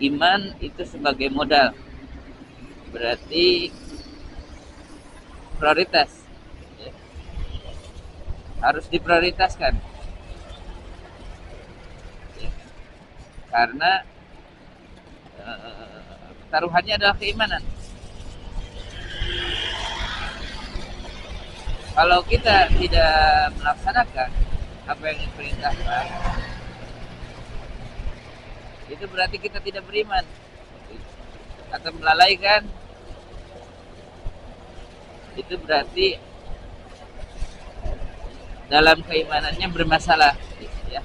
iman itu sebagai modal, berarti prioritas, ya, harus diprioritaskan, ya, karena taruhannya adalah keimanan. Kalau kita tidak melaksanakan apa yang diperintahkan, itu berarti kita tidak beriman atau melalaikan, itu berarti dalam keimanannya bermasalah, ya.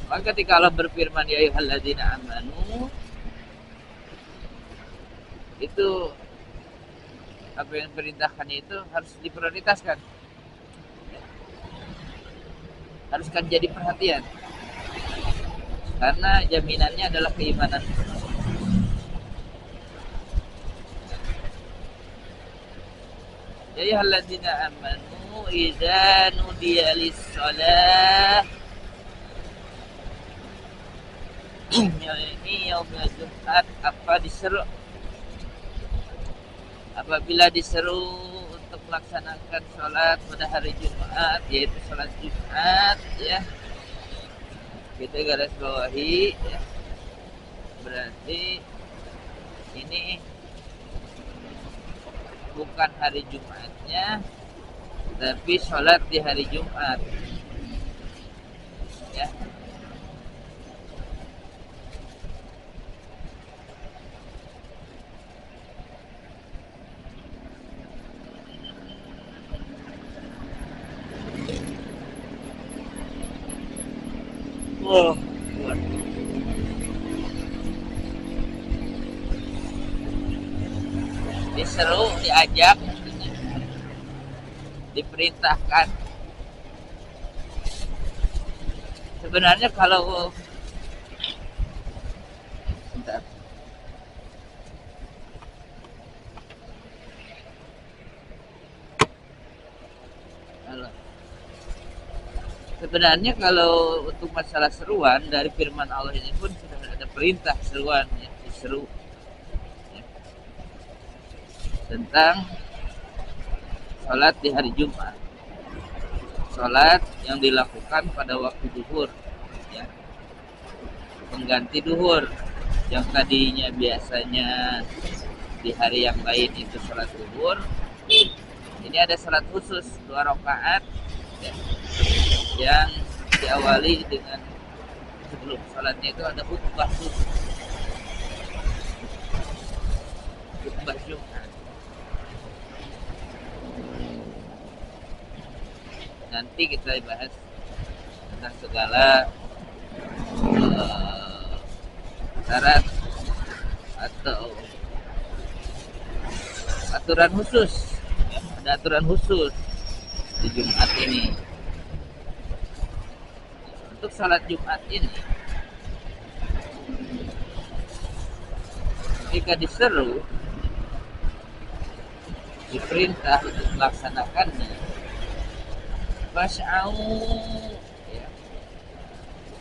Maka ketika Allah berfirman ya ayyuhalladzina amanu, itu apa yang diperintahkan itu harus diprioritaskan, harus kan jadi perhatian, karena jaminannya adalah keimanan. Ya ayyuhalladzina amanu idza nudiya lis-shalah ini yaumul Jumat, apa diseru, apabila diseru untuk melaksanakan sholat pada hari Jumat, yaitu sholat Jumat, ya, kita garis bawahi, ya, berarti ini bukan hari Jumatnya, tapi sholat di hari Jumat, ya. Oh, diseru, diajak, diperintahkan. Sebenarnya kalau bentar. Sebenarnya kalau untuk masalah seruan dari firman Allah ini pun sudah ada perintah seruan, ya, diseru, ya, tentang sholat di hari Jumat, sholat yang dilakukan pada waktu duhur, ya, pengganti duhur, yang tadinya biasanya di hari yang lain itu sholat duhur, ini ada sholat khusus 2 rakaat, ya, yang diawali dengan sebelum sholatnya itu ada khutbah Jumat. Nanti kita bahas tentang segala syarat atau aturan khusus, ya, ada aturan khusus di Jumat ini. Untuk salat Jumat ini, ketika diseru, diperintah untuk melaksanakannya, fas'au, ya,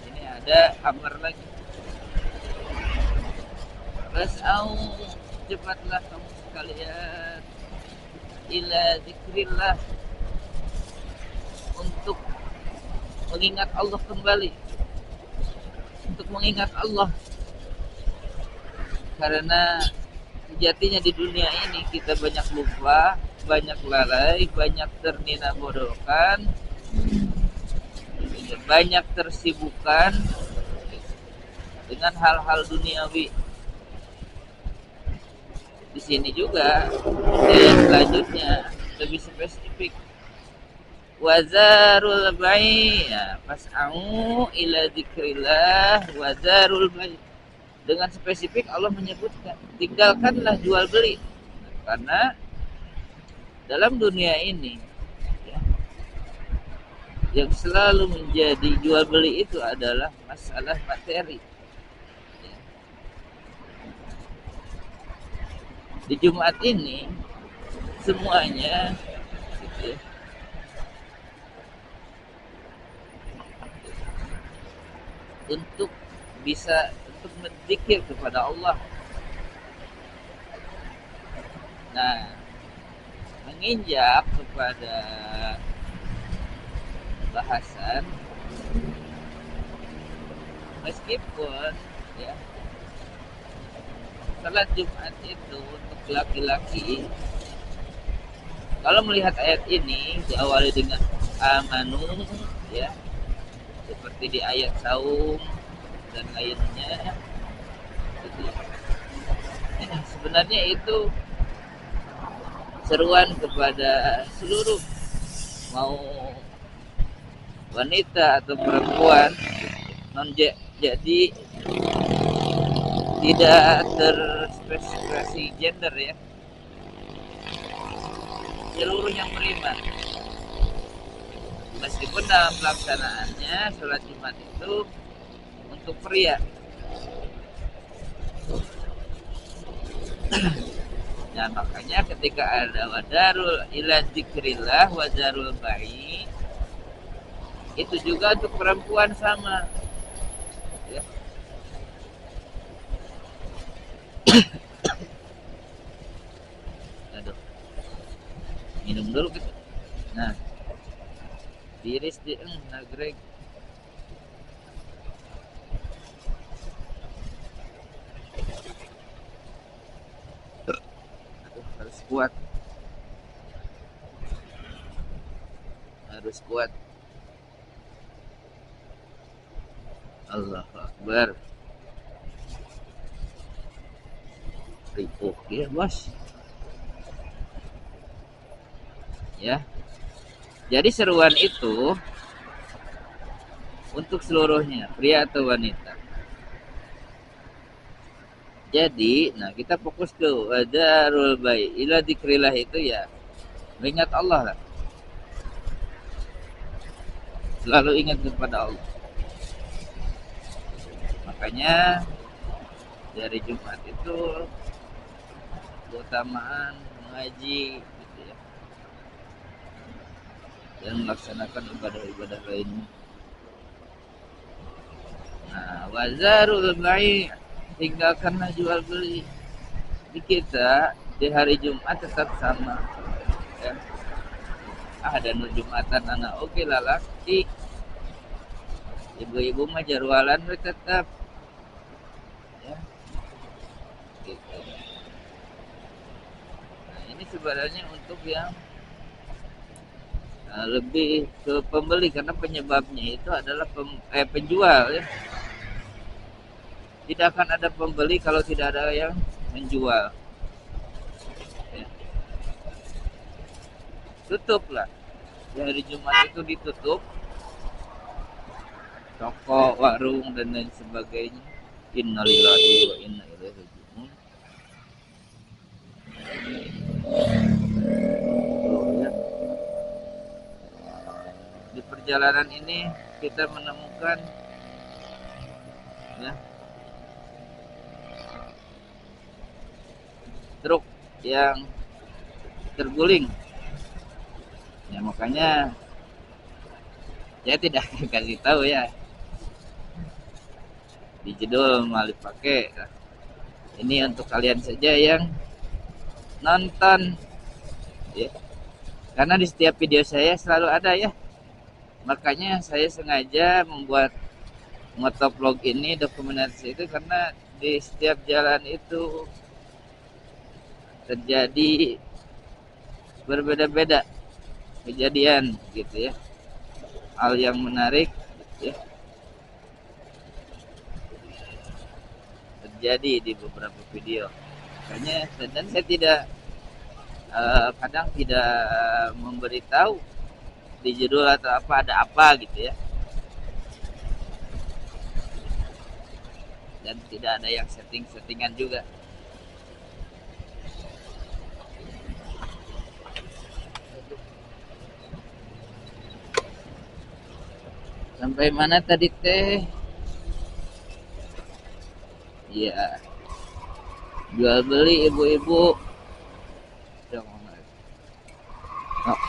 ini ada amar lagi, fas'au, cepatlah kamu sekalian, ila zikrillah, untuk mengingat Allah kembali, untuk mengingat Allah, karena sejatinya di dunia ini kita banyak lupa, banyak lalai, banyak ternina bodohkan, banyak tersibukkan dengan hal-hal duniawi. Di sini juga ayat selanjutnya lebih spesifik, wazarul bai', fas'au ila dzikrillah wazarul bai'. Dengan spesifik Allah menyebutkan, tinggalkanlah jual beli, karena dalam dunia ini, ya, yang selalu menjadi jual beli itu adalah masalah materi, ya. Di Jumat ini semuanya, gitu, ya, untuk bisa untuk berzikir kepada Allah. Nah, menginjak kepada bahasan, meskipun ya salat Jumat itu untuk laki-laki, kalau melihat ayat ini diawali dengan amanu, ya seperti di ayat saum dan lainnya, gitu. Sebenarnya itu seruan kepada seluruh, mau wanita atau perempuan, jadi tidak terspesifikasi gender ya, seluruh yang beriman. Meskipun dalam pelaksanaannya sholat Jumat itu untuk pria. Nah, makanya ketika ada wadarul ila dzikrillah wadarul bai, itu juga untuk perempuan sama. Ya. Aduh. Minum dulu gitu. Nah, tiris di nagreg. Aduh, harus kuat. Harus kuat. Allahu Akbar. Ripuh ya bos. Ya. Jadi seruan itu untuk seluruhnya, pria atau wanita. Jadi, nah kita fokus ke wadarul bai ila dzikrillah itu ya mengingat Allah lah. Selalu ingat kepada Allah. Makanya dari Jumat itu keutamaan mengaji gitu ya, dan melaksanakan ibadah-ibadah lainnya. Nah, wazarul bai, tinggalkanlah jual beli. Di kita di hari Jumat tetap sama ya. Ada Jumatan anak oke lah laki, ibu-ibu mah jarwalan tetap ya gitu. Nah, ini sebenarnya untuk yang lebih ke pembeli, karena penyebabnya itu adalah penjual ya. Tidak akan ada pembeli kalau tidak ada yang menjual ya. Tutuplah di hari Jumat itu, ditutup toko, warung dan lain sebagainya. Innalillahi wa inna ilaihi raji'un. Ya. Di perjalanan ini kita menemukan ya truk yang terguling. Ya makanya saya tidak kasih tahu ya di judul malah pakai. Ini untuk kalian saja yang nonton ya. Karena di setiap video saya selalu ada ya. Makanya saya sengaja membuat motovlog ini, dokumentasi itu, karena di setiap jalan itu terjadi berbeda-beda kejadian gitu ya, hal yang menarik gitu ya, terjadi di beberapa video. Makanya dan saya tidak kadang tidak memberitahu di judul atau apa ada apa gitu ya, dan tidak ada yang settingan juga. Sampai mana tadi teh? Iya. Jual beli ibu-ibu. Oh.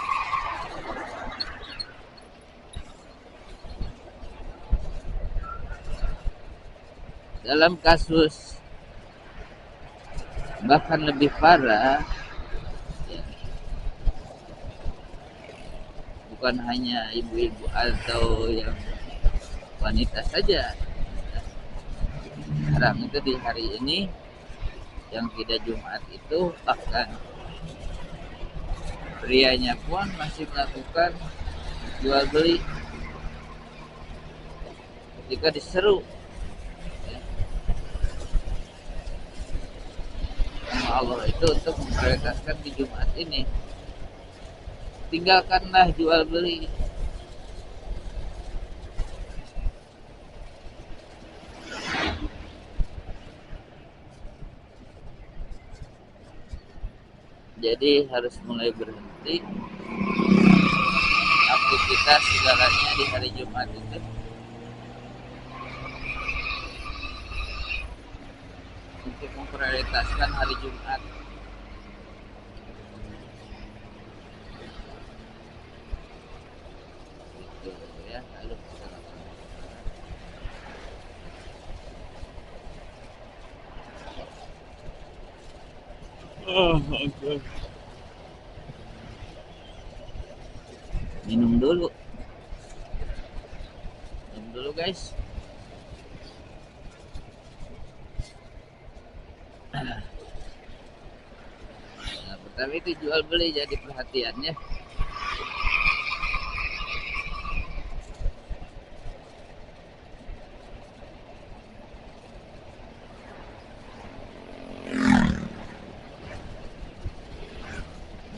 dalam kasus bahkan lebih parah, ya, bukan hanya ibu-ibu atau yang wanita saja. Sekarang itu di hari ini yang tidak Jumat itu bahkan prianya pun masih melakukan jual beli ketika diseru, ya, sama Allah itu untuk memprioritaskan di Jumat ini. Tinggalkanlah jual beli. Jadi harus mulai berhenti aktivitas segalanya di hari Jumat itu untuk memprioritaskan hari Jumat. Gitu ya, lalu kita lakukan. Okay. Minum dulu guys. Nah, pertama itu jual beli jadi perhatiannya.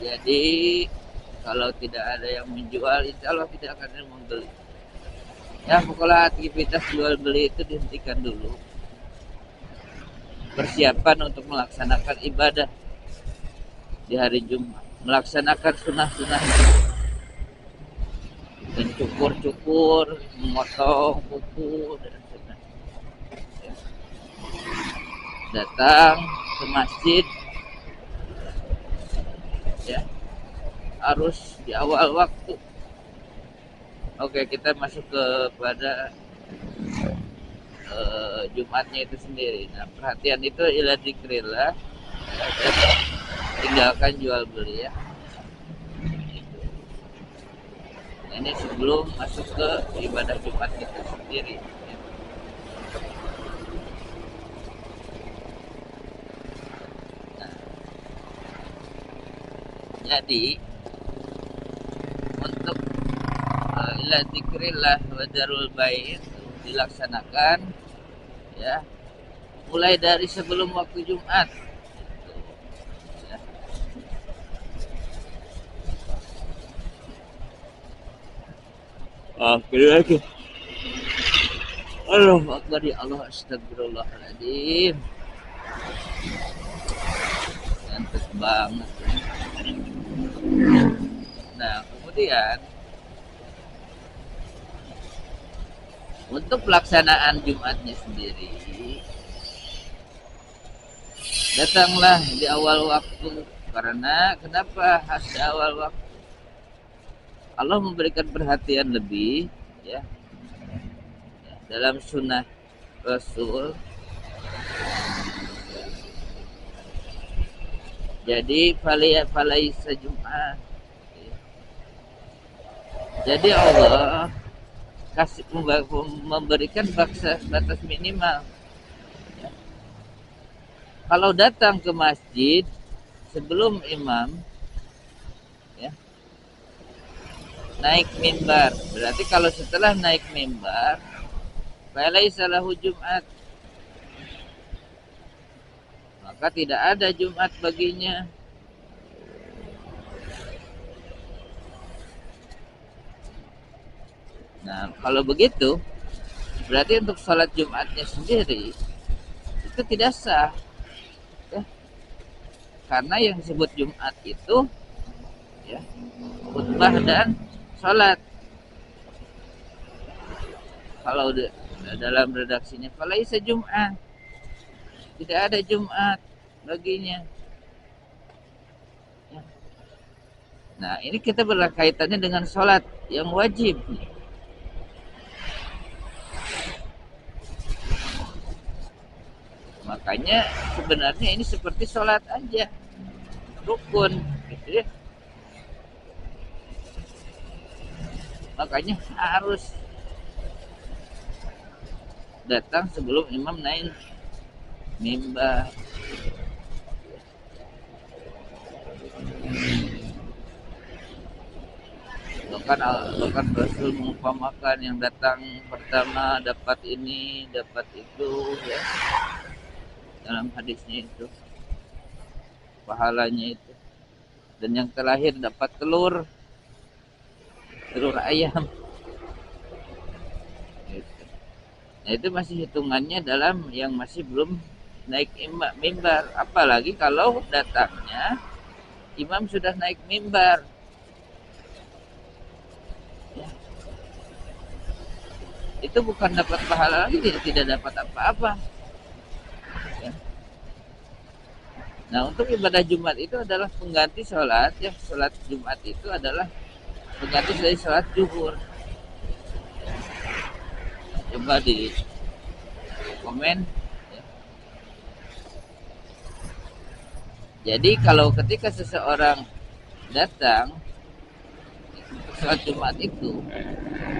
Jadi kalau tidak ada yang menjual, insya Allah tidak akan ada yang membeli. Ya pokoknya aktivitas jual beli itu dihentikan dulu. Persiapan untuk melaksanakan ibadah di hari Jumat, melaksanakan sunnah-sunnah dan cukur, memotong kuku dan sebagainya. Datang ke masjid, ya harus di awal waktu. Oke, kita masuk kepada Jumatnya itu sendiri. Nah, perhatian itu ila dzikrillah, tinggalkan jual beli ya. Nah, ini sebelum masuk ke ibadah Jumat itu sendiri. Nah, jadi untuk ila dzikrillah wa darul bai' dilaksanakan, ya, mulai dari sebelum waktu Jumat. Ya. Lagi. Allahu Akbar, ya Allah, astagfirullahaladzim. Ngantuk banget. Nah, kemudian untuk pelaksanaan Jumatnya sendiri, datanglah di awal waktu. Karena kenapa harus di awal waktu? Allah memberikan perhatian lebih, ya, dalam sunnah Rasul. Jadi falaisa Jumat. Jadi Allah kasih memberikan batas minimal. Ya. Kalau datang ke masjid sebelum imam, ya, naik mimbar, berarti kalau setelah naik mimbar, falaisa lahu Jumat, maka tidak ada Jumat baginya. Nah, kalau begitu, berarti untuk sholat Jumatnya sendiri itu tidak sah, ya. Karena yang disebut Jumat itu, ya, khutbah dan sholat. Kalau dalam redaksinya falaisa Jumat, tidak ada Jumat baginya. Ya. Nah, ini kita berkaitannya dengan sholat yang wajib. Makanya sebenarnya ini seperti sholat aja, rukun, gitu ya. Makanya harus datang sebelum imam naik mimbar. Bahkan Rasul mengumpamakan yang datang pertama dapat ini, dapat itu, ya, dalam hadisnya itu, pahalanya itu. Dan yang terakhir dapat telur ayam. Gitu. Nah itu masih hitungannya dalam yang masih belum naik mimbar. Apalagi kalau datangnya imam sudah naik mimbar. Ya. Itu bukan dapat pahala lagi, tidak dapat apa-apa. Ya. Nah untuk ibadah Jumat itu adalah pengganti sholat, ya, sholat Jumat itu adalah pengganti dari sholat zuhur. Coba di komen. Ya. Jadi kalau ketika seseorang datang sholat Jumat itu